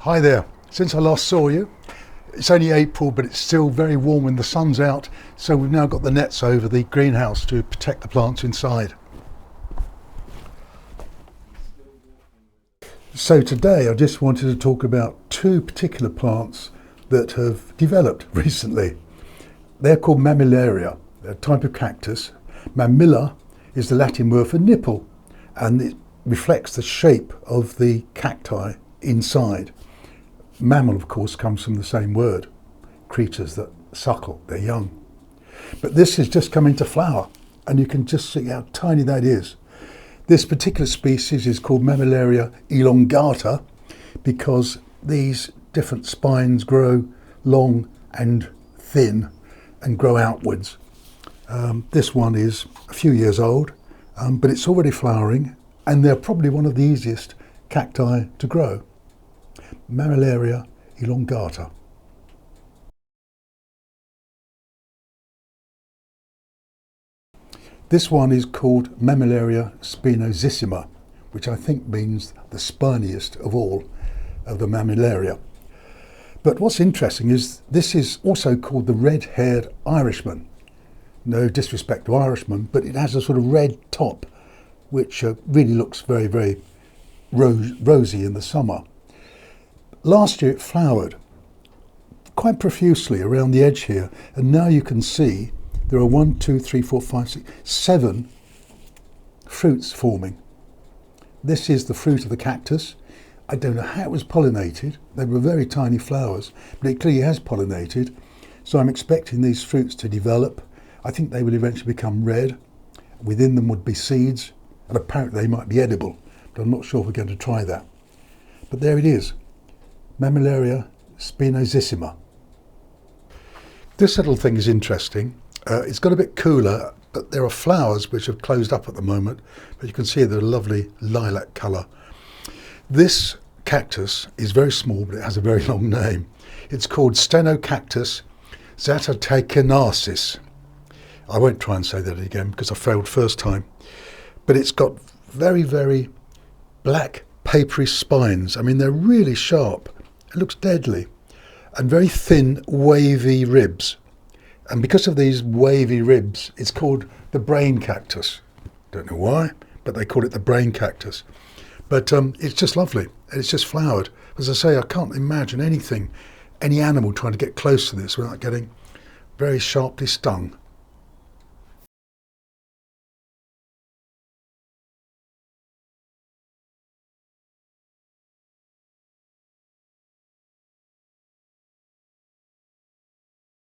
Hi there. Since I last saw you, it's only April, but it's still very warm when the sun's out, so we've now got the nets over the greenhouse to protect the plants inside. So today I just wanted to talk about two particular plants that have developed recently. They're called Mammillaria, a type of cactus. Mammilla is the Latin word for nipple, and it reflects the shape of the cacti inside. Mammal, of course, comes from the same word, creatures that suckle their young. But this is just coming to flower, and you can just see how tiny that is. This particular species is called Mammillaria elongata because these different spines grow long and thin and grow outwards. This one is a few years old, but it's already flowering, and they're probably one of the easiest cacti to grow. Mammillaria elongata. This one is called Mammillaria spinosissima, which I think means the spiniest of all of the Mammillaria. But what's interesting is this is also called the Red Headed Irishman. No disrespect to Irishmen, but it has a sort of red top, which really looks very, very rosy in the summer. Last year it flowered quite profusely around the edge here, and now you can see there are 1, 2, 3, 4, 5, 6, 7 fruits forming. This is the fruit of the cactus. I don't know how it was pollinated. They were very tiny flowers, but it clearly has pollinated. So I'm expecting these fruits to develop. I think they will eventually become red. Within them would be seeds, and apparently they might be edible, but I'm not sure if we're going to try that. But there it is. Mammillaria spinosissima. This little thing is interesting. It's got a bit cooler, but there are flowers which have closed up at the moment, but you can see they're a lovely lilac colour. This cactus is very small, but it has a very long name. It's called Stenocactus zacatecanensis. I won't try and say that again because I failed first time. But it's got very, very black papery spines. I mean, they're really sharp. It looks deadly. And very thin, wavy ribs. And because of these wavy ribs, it's called the Brain Cactus. Don't know why, but they call it the Brain Cactus. But it's just lovely. It's just flowered. As I say, I can't imagine any animal trying to get close to this without getting very sharply stung.